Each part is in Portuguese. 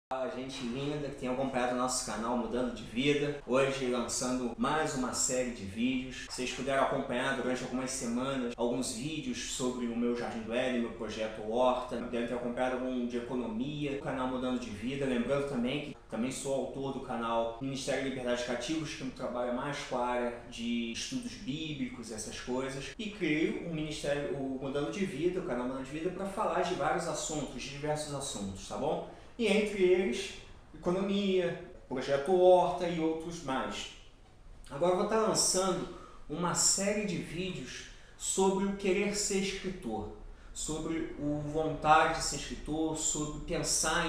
Fala, gente linda que tem acompanhado o nosso canal Mudando de Vida. Hoje lançando mais uma série de vídeos. Vocês puderam acompanhar durante algumas semanas alguns vídeos sobre o meu Jardim do Éden, meu projeto Horta. Devem ter acompanhado algum de economia, o canal Mudando de Vida. Lembrando também que também sou autor do canal Ministério de Liberdade Cativos, que trabalha mais com a área de estudos bíblicos, essas coisas. E criei o Ministério, o Mudando de Vida, o canal Mudando de Vida, para falar de vários assuntos, de diversos assuntos, tá bom? E entre eles, economia, projeto Horta e outros mais. Agora eu vou estar lançando uma série de vídeos sobre o querer ser escritor, sobre o vontade de ser escritor, sobre pensar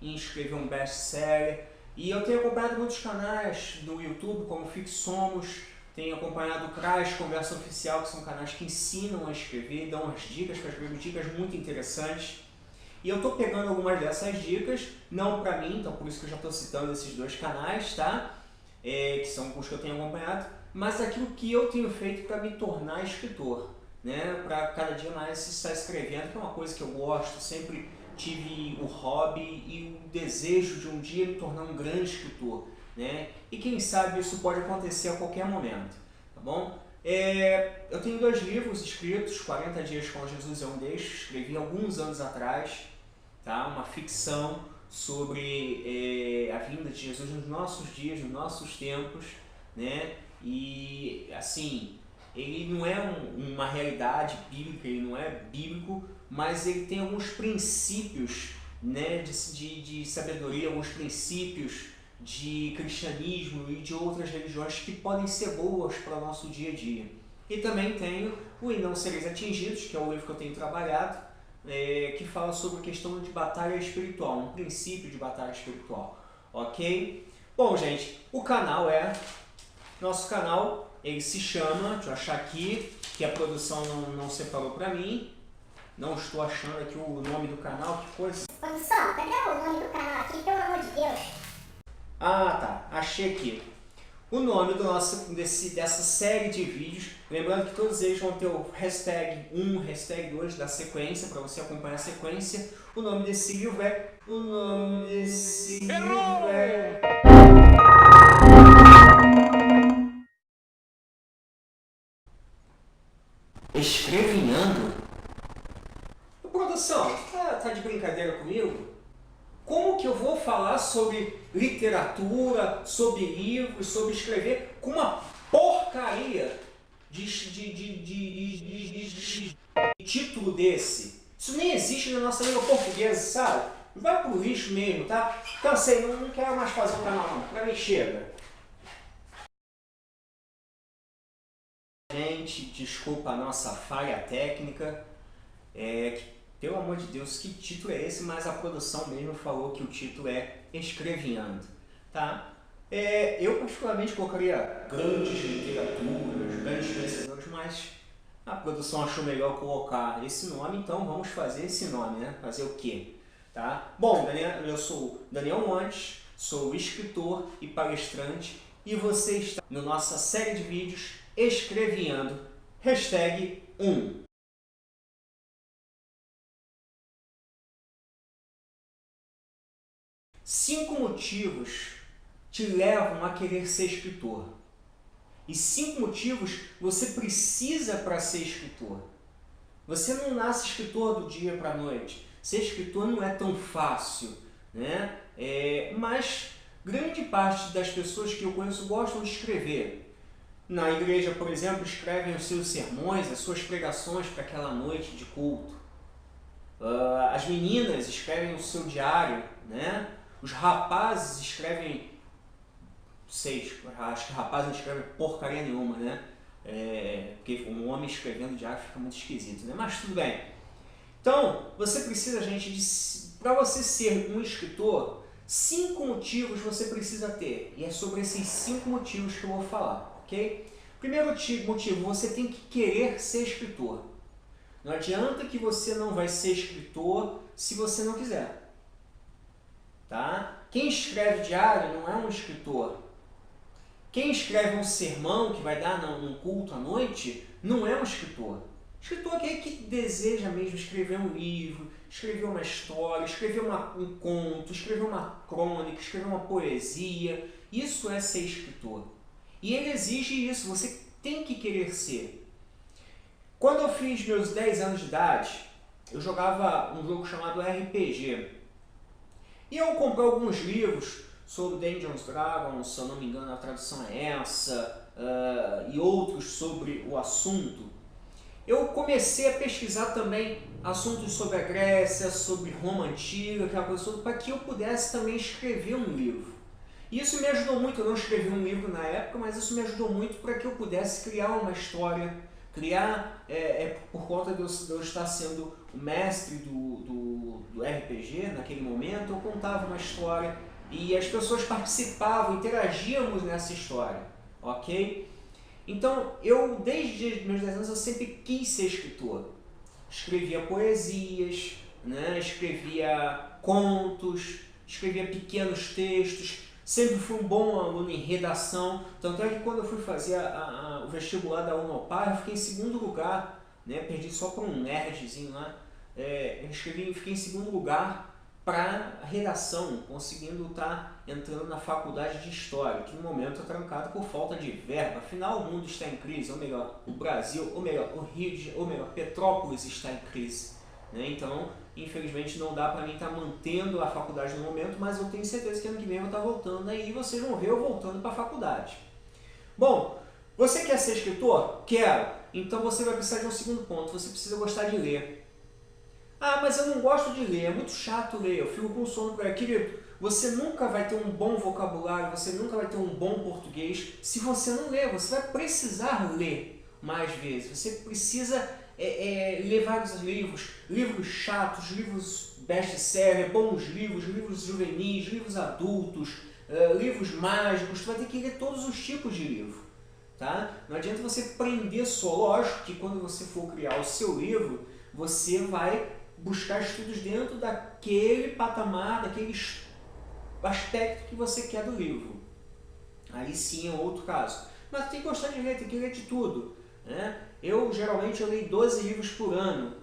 em escrever um best-seller. E eu tenho acompanhado muitos canais no YouTube, como Fixomos, tenho acompanhado o CRAS, Conversa Oficial, que são canais que ensinam a escrever, dão umas dicas para escrever, dicas muito interessantes. E eu estou pegando algumas dessas dicas, não para mim, então por isso que eu já estou citando esses dois canais, tá? Que são os que eu tenho acompanhado, mas aquilo que eu tenho feito para me tornar escritor, né? Para cada dia mais estar escrevendo, que é uma coisa que eu gosto, sempre tive o hobby e o desejo de um dia me tornar um grande escritor, né? E quem sabe isso pode acontecer a qualquer momento, tá bom? Eu tenho 2 livros escritos, 40 Dias com Jesus é um deles, escrevi alguns anos atrás, tá? Uma ficção sobre a vinda de Jesus nos nossos dias, nos nossos tempos, né? E assim, ele não é uma realidade bíblica, ele não é bíblico, mas ele tem alguns princípios, né, de sabedoria, alguns princípios de cristianismo e de outras religiões que podem ser boas para o nosso dia a dia. E também tenho o E Não Sereis Atingidos, que é o livro que eu tenho trabalhado, que fala sobre a questão de batalha espiritual, um princípio de batalha espiritual, ok? Bom, gente, o canal nosso canal, ele se chama, deixa eu achar aqui, que a produção não separou para mim, não estou achando aqui o nome do canal, que coisa. Produção, cadê o nome do canal aqui, pelo amor de Deus? Ah, tá, achei aqui. O nome dessa série de vídeos, lembrando que todos eles vão ter o hashtag 1, hashtag 2 da sequência, para você acompanhar a sequência. O nome desse livro é... Escrevinhando? Produção, tá de brincadeira comigo? Como que eu vou falar sobre literatura, sobre livros, sobre escrever com uma porcaria de título desse? Isso nem existe na nossa língua portuguesa, sabe? Vai pro lixo mesmo, tá? Cansei, não quero mais fazer o canal não. Pra mim chega. Gente, desculpa a nossa falha técnica. Pelo amor de Deus, que título é esse? Mas a produção mesmo falou que o título é Escrevinhando, tá? Eu particularmente colocaria grandes literaturas, grandes pensadores, mas a produção achou melhor colocar esse nome, então vamos fazer esse nome, né? Fazer o quê? Tá? Bom, eu sou Daniel Montes, sou escritor e palestrante, e você está na nossa série de vídeos Escrevinhando, hashtag 1. 5 motivos te levam a querer ser escritor. E 5 motivos você precisa para ser escritor. Você não nasce escritor do dia para a noite. Ser escritor não é tão fácil, né? Mas grande parte das pessoas que eu conheço gostam de escrever. Na igreja, por exemplo, escrevem os seus sermões, as suas pregações para aquela noite de culto. As meninas escrevem o seu diário, né? Os rapazes escrevem, acho que rapaz não escreve porcaria nenhuma, né? Porque um homem escrevendo diário fica muito esquisito, né? Mas tudo bem. Então, você precisa, gente, para você ser um escritor, 5 motivos você precisa ter. E é sobre esses 5 motivos que eu vou falar, ok? Primeiro motivo, você tem que querer ser escritor. Não adianta que você não vai ser escritor se você não quiser. Tá? Quem escreve diário não é um escritor. Quem escreve um sermão que vai dar num culto à noite não é um escritor. Escritor aquele que deseja mesmo escrever um livro, escrever uma história, escrever um conto, escrever uma crônica, escrever uma poesia. Isso é ser escritor. E ele exige isso, você tem que querer ser. Quando eu fiz meus 10 anos de idade, eu jogava um jogo chamado RPG. E eu comprei alguns livros sobre Dungeons & Dragons, se eu não me engano a tradução é essa, e outros sobre o assunto. Eu comecei a pesquisar também assuntos sobre a Grécia, sobre Roma Antiga, aquela coisa toda, para que eu pudesse também escrever um livro. E isso me ajudou muito, eu não escrevi um livro na época, mas isso me ajudou muito para que eu pudesse criar uma história, por conta de eu estar sendo o mestre do RPG naquele momento, eu contava uma história e as pessoas participavam, interagíamos nessa história, ok? Então, eu desde meus 10 anos eu sempre quis ser escritor. Escrevia poesias, né? Escrevia contos, escrevia pequenos textos, sempre fui um bom aluno em redação, tanto é que quando eu fui fazer o vestibular da Unopar, eu fiquei em segundo lugar, né? Perdi só para um nerdzinho lá, fiquei em segundo lugar para redação, conseguindo estar entrando na faculdade de História, que no momento é trancado por falta de verba. Afinal, o mundo está em crise, ou melhor, o Brasil, ou melhor, Petrópolis está em crise, né? Então, infelizmente, não dá para mim estar mantendo a faculdade no momento, mas eu tenho certeza que ano que vem eu vou estar voltando aí e vocês vão ver eu voltando para a faculdade. Bom, você quer ser escritor? Quero. Então você vai precisar de um segundo ponto, você precisa gostar de ler. Ah, mas eu não gosto de ler, é muito chato ler, eu fico com sono por aí. Querido, você nunca vai ter um bom vocabulário, você nunca vai ter um bom português se você não ler. Você vai precisar ler mais vezes, você precisa ler vários livros chatos, livros best-seller, bons livros, livros juvenis, livros adultos, livros mágicos. Você vai ter que ler todos os tipos de livro. Tá? Não adianta você prender só. Lógico que quando você for criar o seu livro, você vai buscar estudos dentro daquele patamar, daquele aspecto que você quer do livro. Aí sim é outro caso. Mas tem que gostar de ler, tem que ler de tudo, né? Eu geralmente leio 12 livros por ano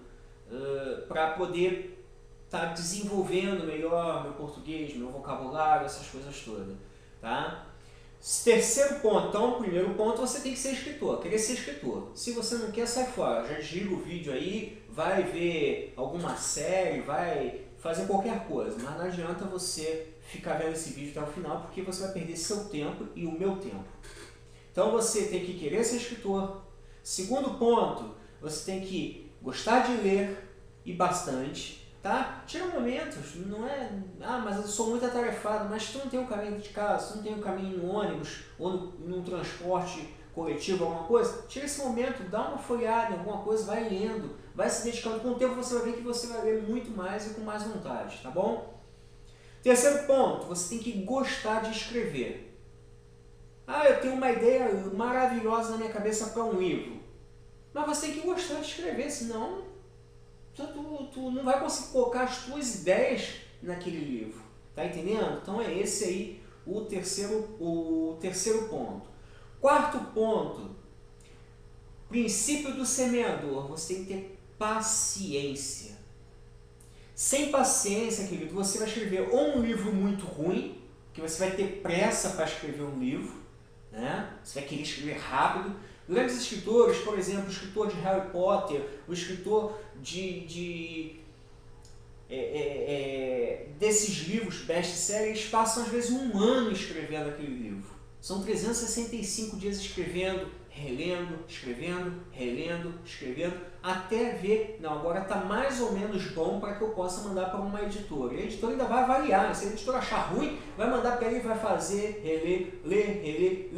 para poder estar desenvolvendo melhor meu português, meu vocabulário, essas coisas todas. Tá? Terceiro ponto, então, primeiro ponto, você tem que ser escritor, querer ser escritor. Se você não quer, sai fora, já desliga o vídeo aí, vai ver alguma série, vai fazer qualquer coisa, mas não adianta você ficar vendo esse vídeo até o final, porque você vai perder seu tempo e o meu tempo. Então você tem que querer ser escritor. Segundo ponto, você tem que gostar de ler e bastante. Tá? Tira momentos, não é, mas eu sou muito atarefado, mas tu não tem um caminho de casa, tu não tem um caminho no ônibus ou num transporte coletivo, alguma coisa, tira esse momento, dá uma folhada em alguma coisa, vai lendo, vai se dedicando, com o tempo você vai ver que você vai ler muito mais e com mais vontade, tá bom? Terceiro ponto, você tem que gostar de escrever. Eu tenho uma ideia maravilhosa na minha cabeça para um livro, mas você tem que gostar de escrever, senão tu não vai conseguir colocar as tuas ideias naquele livro, tá entendendo? Então é esse aí o terceiro ponto. Quarto ponto, princípio do semeador, você tem que ter paciência. Sem paciência, querido, você vai escrever ou um livro muito ruim, que você vai ter pressa para escrever um livro, né? Você vai querer escrever rápido. Grandes escritores, por exemplo, o escritor de Harry Potter, o escritor desses livros best-sellers passam às vezes um ano escrevendo aquele livro. São 365 dias escrevendo, relendo, escrevendo, relendo, escrevendo, até ver, não, agora está mais ou menos bom para que eu possa mandar para uma editora. E a editora ainda vai avaliar, se a editora achar ruim, vai mandar para ele, vai fazer, reler,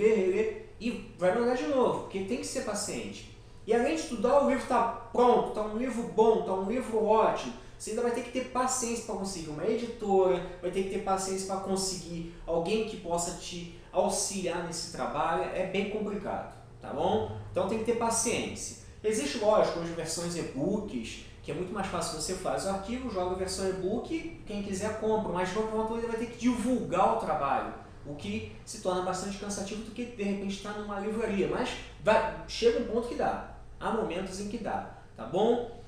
reler, e vai mandar de novo, porque tem que ser paciente. E além de estudar, o livro está pronto, está um livro bom, está um livro ótimo. Você ainda vai ter que ter paciência para conseguir uma editora, vai ter que ter paciência para conseguir alguém que possa te auxiliar nesse trabalho. É bem complicado, tá bom? Então tem que ter paciência. Existe, lógico, as versões e-books, que é muito mais fácil, você faz o arquivo, joga a versão e-book, quem quiser compra, mas de qualquer forma você vai ter que divulgar o trabalho, o que se torna bastante cansativo do que de repente estar numa livraria, mas chega um ponto que dá, há momentos em que dá, tá bom?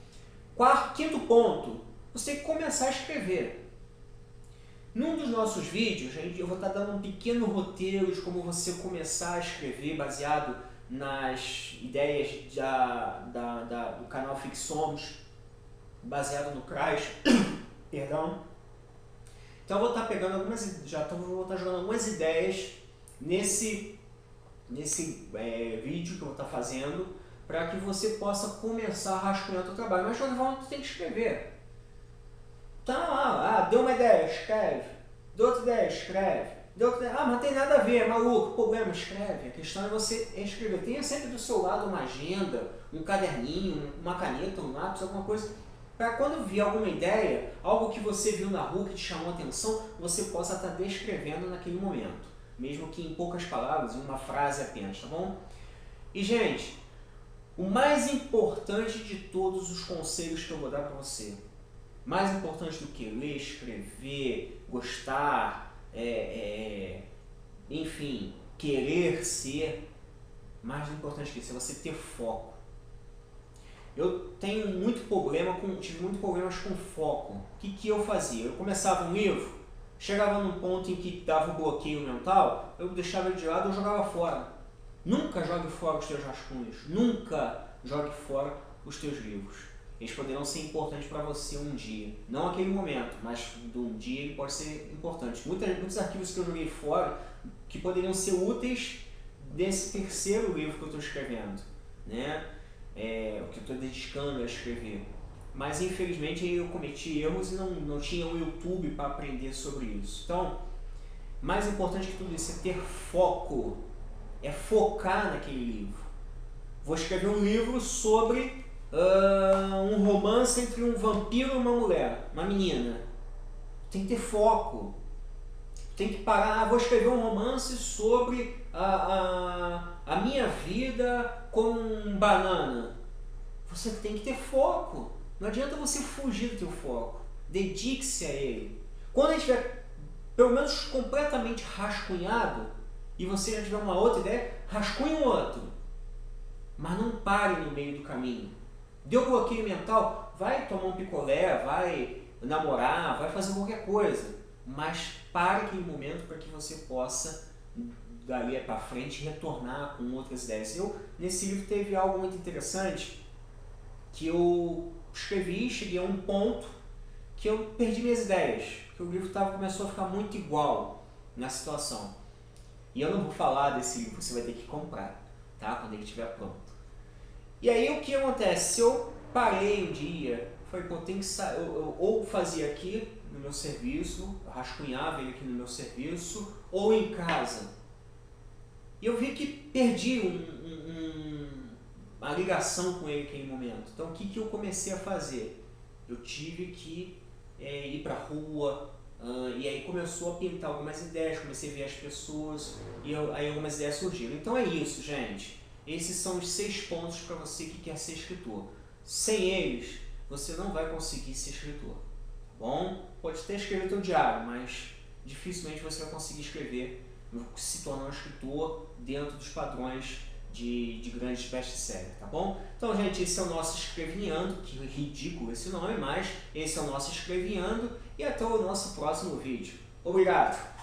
Quinto ponto, você tem que começar a escrever. Num dos nossos vídeos, eu vou estar dando um pequeno roteiro de como você começar a escrever baseado nas ideias do canal Fixomos, baseado no Crash, perdão. Então eu vou estar pegando vou estar jogando algumas ideias nesse vídeo que eu vou estar fazendo, para que você possa começar a rascunhar o seu trabalho. Mas de qualquer forma, você tem que escrever. Então, deu uma ideia, escreve. Deu outra ideia, escreve. Deu outra ideia, mas não tem nada a ver, maluco, problema, escreve. A questão é você escrever. Tenha sempre do seu lado uma agenda, um caderninho, uma caneta, um lápis, alguma coisa, para quando vier alguma ideia, algo que você viu na rua que te chamou a atenção, você possa estar descrevendo naquele momento. Mesmo que em poucas palavras, em uma frase apenas, tá bom? E, gente, o mais importante de todos os conselhos que eu vou dar para você, mais importante do que ler, escrever, gostar, enfim, querer ser, mais importante que isso é você ter foco. Eu tive muitos problemas com foco. O que eu fazia? Eu começava um livro, chegava num ponto em que dava um bloqueio mental, eu deixava ele de lado e eu jogava fora. Nunca jogue fora os teus rascunhos, nunca jogue fora os teus livros. Eles poderão ser importantes para você um dia. Não aquele momento, mas um dia ele pode ser importante. Muitos arquivos que eu joguei fora que poderiam ser úteis nesse terceiro livro que eu estou escrevendo, né? O que eu estou dedicando a escrever. Mas infelizmente eu cometi erros e não tinha um YouTube para aprender sobre isso. Então, mais importante que tudo isso é ter foco. É focar naquele livro. Vou escrever um livro sobre um romance entre um vampiro e uma mulher, uma menina. Tem que ter foco. Tem que parar. Vou escrever um romance sobre a minha vida com banana. Você tem que ter foco. Não adianta você fugir do teu foco. Dedique-se a ele. Quando ele estiver pelo menos completamente rascunhado e você já tiver uma outra ideia, rascunhe um outro. Mas não pare no meio do caminho. Deu bloqueio mental, vai tomar um picolé, vai namorar, vai fazer qualquer coisa. Mas pare aquele momento para que você possa, dali para frente, retornar com outras ideias. Nesse livro teve algo muito interessante que eu escrevi, cheguei a um ponto que eu perdi minhas ideias. Que o livro começou a ficar muito igual na situação. E eu não vou falar desse livro, você vai ter que comprar, tá? Quando ele estiver pronto. E aí o que acontece? Se eu parei um dia, falei, pô, tem que sair, eu ou fazia aqui no meu serviço, eu rascunhava ele aqui no meu serviço, ou em casa. E eu vi que perdi a ligação com ele naquele momento. Então o que eu comecei a fazer? Eu tive que ir para a rua, e aí começou a pintar algumas ideias, comecei a ver as pessoas, e aí algumas ideias surgiram. Então é isso, gente. Esses são os 6 pontos para você que quer ser escritor. Sem eles, você não vai conseguir ser escritor. Tá bom? Pode até escrever o teu diário, mas dificilmente você vai conseguir se tornar um escritor dentro dos padrões de grandes best-sellers, tá bom? Então, gente, esse é o nosso Escrevinhando, que ridículo esse nome, mas esse é o nosso Escrevinhando, e até o nosso próximo vídeo. Obrigado!